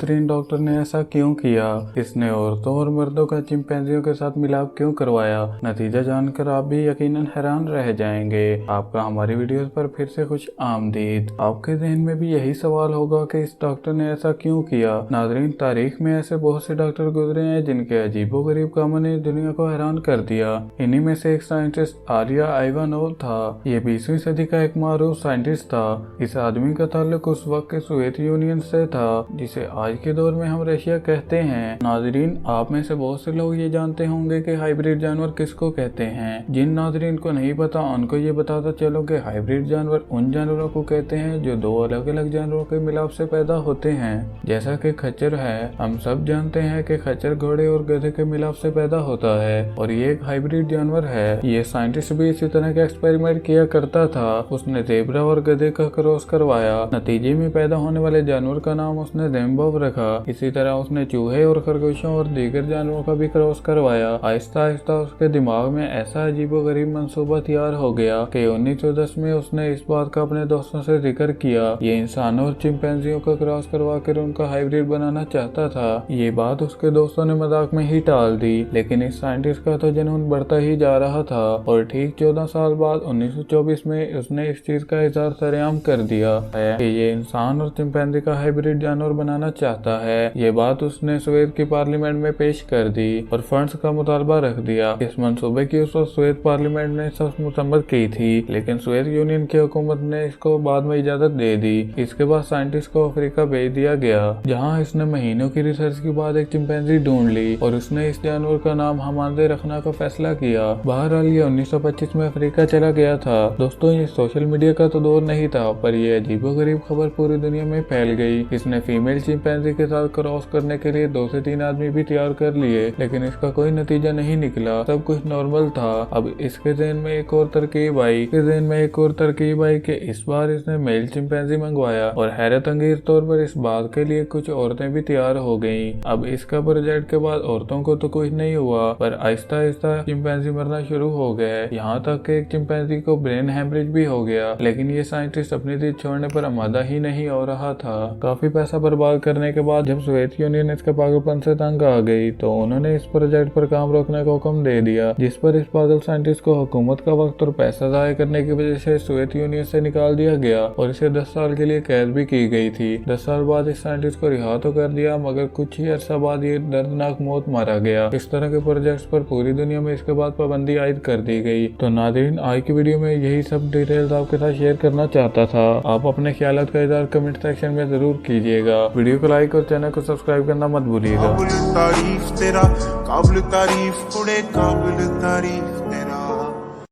बेहतरीन डॉक्टर ने ऐसा क्यों किया? इसने औरतों और मर्दों का चिंपैंजियों के साथ मिलाप क्यों करवाया? नतीजा जानकर आप भी यकीनन हैरान रह जाएंगे। आपका हमारी वीडियोस पर फिर से खुश आमदीद। आपके जहन में भी यही सवाल होगा कि इस डॉक्टर ने ऐसा क्यों किया। नाज़रीन, तारीख में ऐसे बहुत से डॉक्टर गुजरे हैं जिनके अजीबोगरीब कामों ने दुनिया को हैरान कर दिया। इन्हीं में से एक साइंटिस्ट आलिया इवानोव था। ये 20वीं सदी का एक मारूफ साइंटिस्ट था। इस आदमी का ताल्लुक उस वक्त के सोवियत यूनियन से था, जिसे आज के दौर में हम रशिया कहते हैं। नाजरीन, आप में से बहुत से लोग ये जानते होंगे कि हाइब्रिड जानवर किसको कहते हैं। जिन नाजरीन को नहीं पता उनको ये बताता चलो कि हाइब्रिड जानवर उन जानवरों को कहते हैं जो दो अलग अलग जानवरों के मिलाप से पैदा होते हैं। जैसा कि खच्चर है, हम सब जानते हैं कि खच्चर घोड़े और गधे के मिलाप से पैदा होता है और ये एक हाइब्रिड जानवर है। ये साइंटिस्ट भी इसी तरह के एक्सपेरिमेंट किया करता था। उसने ज़ेब्रा और गधे का क्रॉस करवाया। नतीजे में पैदा होने वाले जानवर का नाम उसने ज़ेम्बोव रखा। इसी तरह उसने चूहे और खरगोशों और दीगर जानवरों का भी क्रॉस करवाया। आहिस्ता आहिस्ता उसके दिमाग में ऐसा अजीबोगरीब मंसूबा तैयार हो गया कि 1910 में उसने इस बात का अपने दोस्तों से जिक्र किया। ये इंसानों और चिंपैंजियों का क्रॉस करवा कर उनका हाइब्रिड बनाना चाहता था। ये बात उसके दोस्तों ने मजाक में ही टाल दी, लेकिन इस साइंटिस्ट का तो जुनून बढ़ता ही जा रहा था और ठीक 14 साल बाद 1924 में उसने इस चीज का इजहार सरेआम कर दिया है कि ये इंसान और चिंपैंजी का हाइब्रिड जानवर बनाना चाहता है। ये बात उसने स्वेद की पार्लियामेंट में पेश कर दी और फंड्स का मुतालबा रख दिया। इस मंसूबे की उस वक्त स्वेद पार्लियामेंट ने सख्त मुसम्मत की थी, लेकिन स्वेद यूनियन की हुकूमत ने इसको बाद में इजाजत दे दी। इसके बाद साइंटिस्ट को अफ्रीका भेज दिया गया, जहाँ इसने महीनों की रिसर्च के बाद एक चिंपैंजी ढूंढ ली और उसने इस जानवर का नाम हमादे रखने का फैसला किया। बहरहाल ये 1925 में अफ्रीका चला गया था। दोस्तों, ये सोशल मीडिया का तो दौर नहीं था, पर यह अजीबोगरीब खबर पूरी दुनिया में फैल गई। इसने फीमेल चिंपैंजी के साथ क्रॉस करने के लिए 2 से 3 आदमी भी तैयार कर लिए, लेकिन इसका कोई नतीजा नहीं निकला। सब कुछ नॉर्मल था। अब इसके ज़हन में एक और तरकीब आई कि इस बार इसने मेल चिंपैंजी मंगवाया और हैरत अंगेज तौर पर इस बात के लिए कुछ औरतें भी तैयार हो गयी। अब इसका प्रोजेक्ट के बाद औरतों को तो कुछ नहीं हुआ, पर आहिस्ता आहिस्ता चिंपैंजी मरना शुरू हो गए। यहाँ तक कि एक चिंपैंजी को ब्रेन हेमरेज भी हो गया। लेकिन ये साइंटिस्ट अपनी जिद छोड़ने पर आमादा ही नहीं हो रहा था। काफी पैसा बर्बाद करने के बाद जब सोवियत यूनियन इसके पागलपन से तंग आ गई तो उन्होंने इस प्रोजेक्ट पर काम रोकने का हुक्म दे दिया, जिस पर इस पागल साइंटिस्ट को हुकूमत का वक्त और पैसा जाया करने की वजह से सोवियत यूनियन से निकाल दिया गया और इसे 10 साल के लिए कैद भी की गई थी। 10 साल बाद इस साइंटिस्ट को रिहा तो कर दिया, मगर कुछ ही अरसा बाद ये दर्दनाक मौत मारा गया। इस तरह के प्रोजेक्ट्स पर पूरी दुनिया में इसके बाद पाबंदी आयद कर दी गई। तो नाज़रीन, आज की वीडियो में यही सब डिटेल्स आपके साथ शेयर करना चाहता था। आप अपने ख्यालात का इज़हार कमेंट सेक्शन में जरूर कीजिएगा। वीडियो को लाइक और चैनल को सब्सक्राइब करना मत भूलिएगा। काबिल तारीफ तेरा, काबिल तारीफ, काबिल तारीफ।